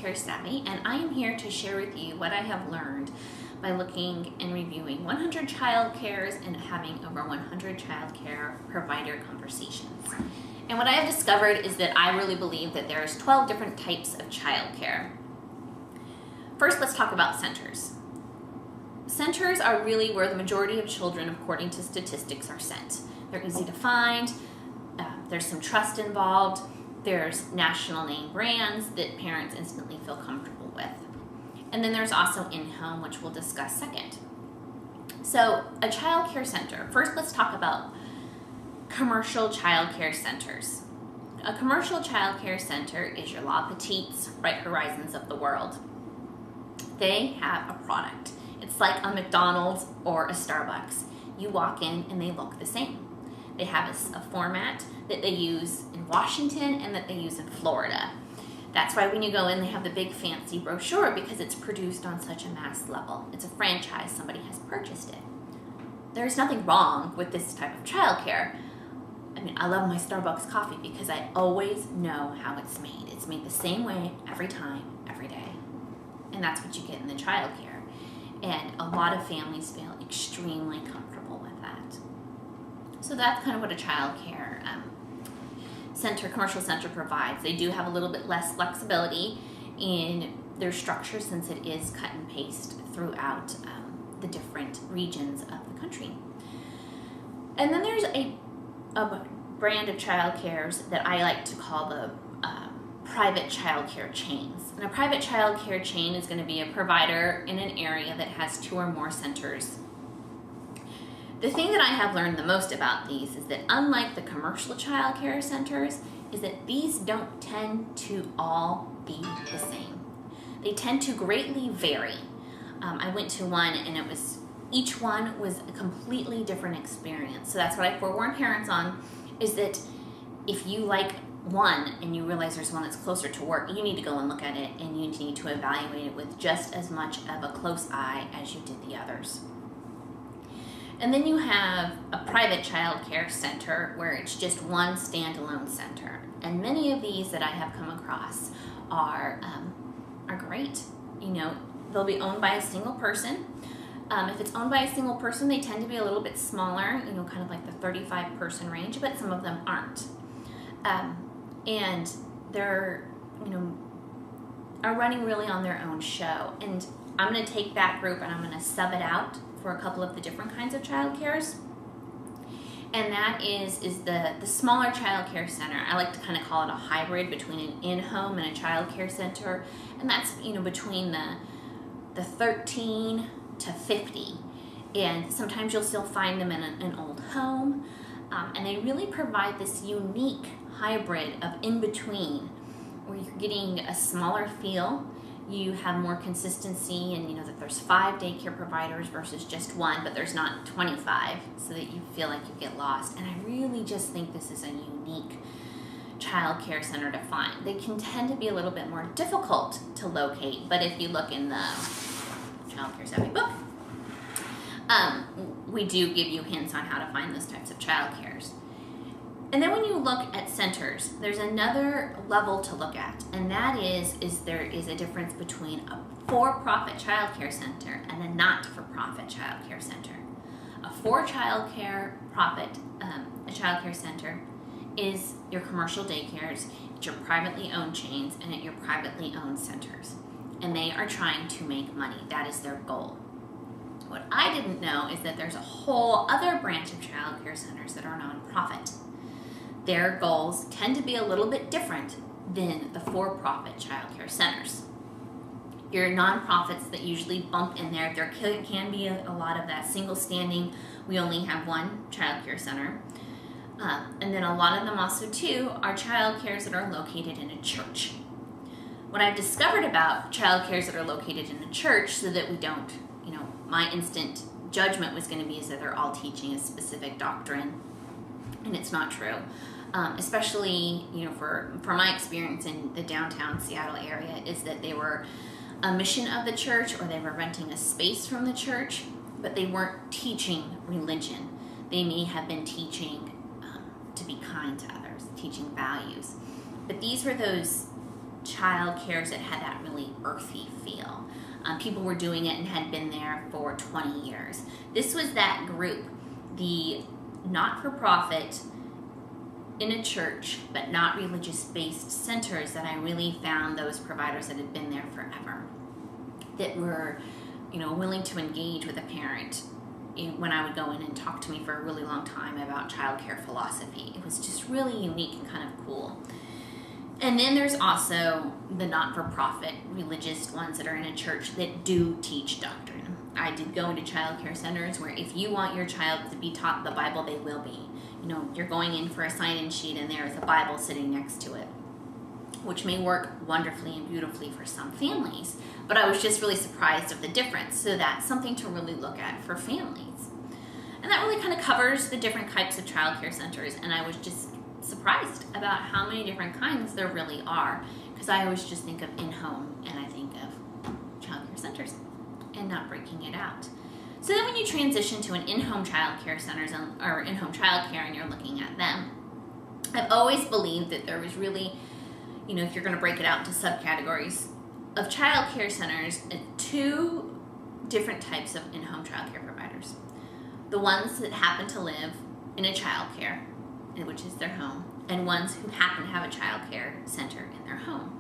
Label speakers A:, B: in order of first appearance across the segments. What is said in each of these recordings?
A: Care Savvy, and I am here to share with you what I have learned by looking and reviewing 100 child cares and having over 100 child care provider conversations. And what I have discovered is that I really believe that there's 12 different types of child care. First, let's talk about centers. Centers are really where the majority of children, according to statistics, are sent. They're easy to find, there's some trust involved, there's national name brands that parents instantly feel comfortable with. And then there's also in-home, which we'll discuss second. So a child care center, first let's talk about commercial child care centers. A commercial child care center is your La Petites, Bright Horizons of the world. They have a product. It's like a McDonald's or a Starbucks. You walk in and they look the same. They have a format that they use in Washington and that they use in Florida. That's why when you go in, they have the big fancy brochure because it's produced on such a mass level. It's a franchise, somebody has purchased it. There's nothing wrong with this type of childcare. I mean, I love my Starbucks coffee because I always know how it's made. It's made the same way every time, every day. And that's what you get in the childcare. And a lot of families feel extremely comfortable with that. So that's kind of what a child care center, commercial center provides. They do have a little bit less flexibility in their structure since it is cut and paste throughout the different regions of the country. And then there's a brand of child cares that I like to call the private child care chains. And a private child care chain is going to be a provider in an area that has 2 or more centers. The thing that I have learned the most about these is that unlike the commercial child care centers, is that these don't tend to all be the same. They tend to greatly vary. I went to one and each one was a completely different experience. So that's what I forewarn parents on, is that if you like one and you realize there's one that's closer to work, you need to go and look at it and you need to evaluate it with just as much of a close eye as you did the others. And then you have a private child care center where it's just one standalone center. And many of these that I have come across are great. You know, they'll be owned by a single person. If it's owned by a single person, they tend to be a little bit smaller, you know, kind of like the 35-person range, but some of them aren't. And they're, are running really on their own show. And I'm going to take that group and I'm going to sub it out for a couple of the different kinds of child cares. And that is the smaller child care center. I like to kind of call it a hybrid between an in-home and a child care center. And that's, between the 13 to 50. And sometimes you'll still find them in an old home. And they really provide this unique hybrid of in-between where you're getting a smaller feel. You have more consistency, and that there's 5 daycare providers versus just 1, but there's not 25, so that you feel like you get lost. And I really just think this is a unique child care center to find. They can tend to be a little bit more difficult to locate, but if you look in the Child Care Savvy book, we do give you hints on how to find those types of child cares. And then when you look at centers, there's another level to look at, and that is there is a difference between a for-profit child care center and a not-for-profit child care center. A for-child care profit, a child care center is your commercial daycares, it's your privately owned chains, and at your privately owned centers. And they are trying to make money. That is their goal. What I didn't know is that there's a whole other branch of child care centers that are nonprofit. Their goals tend to be a little bit different than the for-profit child care centers. Your nonprofits that usually bump in there can be a lot of that single standing, we only have one child care center. And then a lot of them also too are child cares that are located in a church. What I've discovered about child cares that are located in a church, so that we don't, my instant judgment was going to be is that they're all teaching a specific doctrine, and it's not true. Especially, for my experience in the downtown Seattle area, is that they were a mission of the church, or they were renting a space from the church, but they weren't teaching religion. They may have been teaching to be kind to others, teaching values. But these were those child cares that had that really earthy feel. People were doing it and had been there for 20 years. This was that group, the not-for-profit in a church but not religious-based centers, that I really found those providers that had been there forever, that were, willing to engage with a parent when I would go in and talk to me for a really long time about childcare philosophy. It was just really unique and kind of cool. And then there's also the not-for-profit religious ones that are in a church that do teach doctrine. I did go into child care centers where if you want your child to be taught the Bible, they will be. You're going in for a sign-in sheet and there is a Bible sitting next to it, which may work wonderfully and beautifully for some families. But I was just really surprised of the difference. So that's something to really look at for families. And that really kind of covers the different types of child care centers. And I was just surprised about how many different kinds there really are, because I always just think of in-home and I think of child care centers and not breaking it out. So then when you transition to an in-home child care centers or in-home child care and you're looking at them, I've always believed that there was really, if you're going to break it out into subcategories of child care centers, two different types of in-home child care providers. The ones that happen to live in a child care, which is their home, and ones who happen to have a child care center in their home.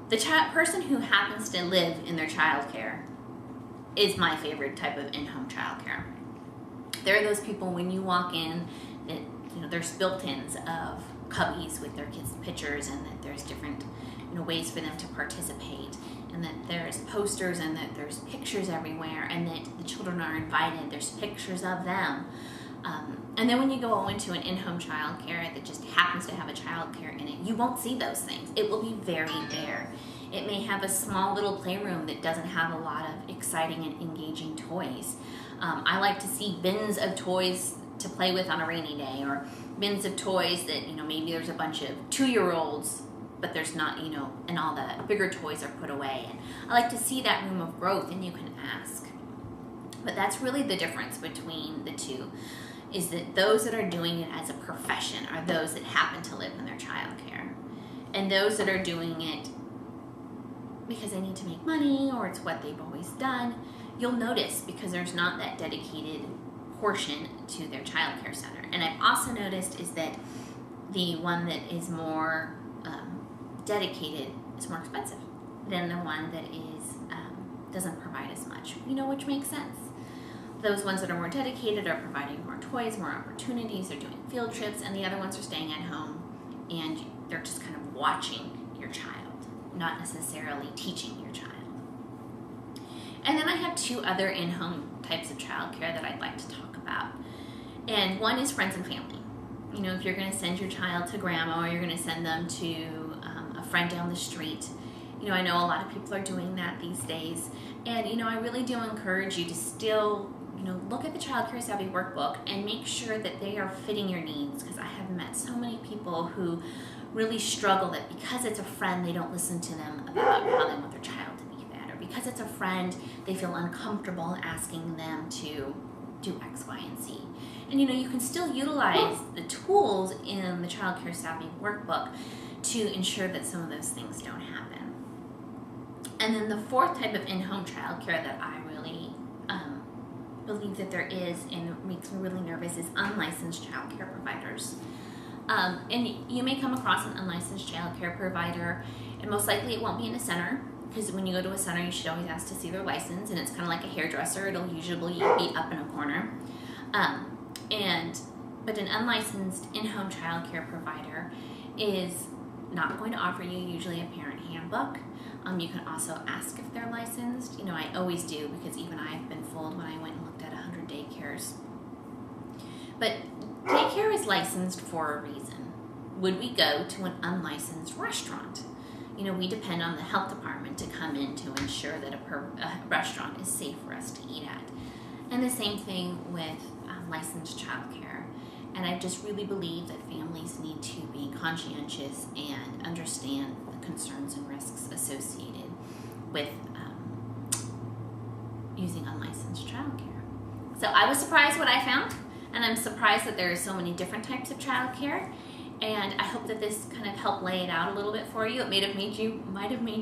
A: The person who happens to live in their child care is my favorite type of in-home child care. There are those people when you walk in that, there's built-ins of cubbies with their kids' pictures, and that there's different ways for them to participate, and that there's posters and that there's pictures everywhere, and that the children are invited, there's pictures of them. And then when you go into an in-home child care that just happens to have a child care in it, you won't see those things. It will be very bare. It may have a small little playroom that doesn't have a lot of exciting and engaging toys. I like to see bins of toys to play with on a rainy day, or bins of toys that, maybe there's a bunch of 2-year-olds, but there's not, and all the bigger toys are put away. And I like to see that room of growth, and you can ask. But that's really the difference between the two, is that those that are doing it as a profession are those that happen to live in their child care. And those that are doing it because they need to make money, or it's what they've always done, you'll notice, because there's not that dedicated portion to their child care center. And I've also noticed is that the one that is more dedicated is more expensive than the one that is doesn't provide as much, which makes sense. Those ones that are more dedicated are providing more toys, more opportunities, they're doing field trips, and the other ones are staying at home and they're just kind of watching your child, not necessarily teaching your child. And then I have two other in-home types of childcare that I'd like to talk about. And one is friends and family. If you're going to send your child to grandma, or you're going to send them to a friend down the street, I know a lot of people are doing that these days. And, I really do encourage you to still, look at the Child Care Savvy workbook and make sure that they are fitting your needs, because I have met so many people who really struggle that because it's a friend, they don't listen to them about how they want their child to be fed, or because it's a friend, they feel uncomfortable asking them to do X, Y, and Z. And you can still utilize the tools in the Child Care Savvy workbook to ensure that some of those things don't happen. And then the fourth type of in-home child care that I really believe that there is, and makes me really nervous, is unlicensed child care providers. And you may come across an unlicensed child care provider, and most likely it won't be in a center, because when you go to a center, you should always ask to see their license, and it's kind of like a hairdresser. It'll usually be up in a corner. But an unlicensed in-home child care provider is not going to offer you usually a parent handbook. You can also ask if they're licensed. I always do, because even I've been fooled when I went and looked at 100 daycares. But daycare is licensed for a reason. Would we go to an unlicensed restaurant? We depend on the health department to come in to ensure that a restaurant is safe for us to eat at. And the same thing with licensed childcare. And I just really believe that families need to be conscientious and understand the concerns and risks associated with using unlicensed childcare. So I was surprised what I found, and I'm surprised that there are so many different types of childcare. And I hope that this kind of helped lay it out a little bit for you. It might have made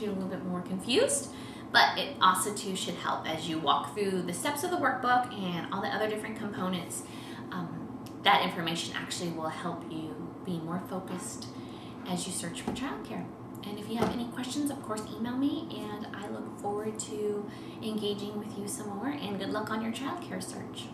A: you a little bit more confused, but it also too should help as you walk through the steps of the workbook and all the other different components. That information actually will help you be more focused as you search for childcare. And if you have any questions, of course, email me, and I look forward to engaging with you some more, and good luck on your childcare search.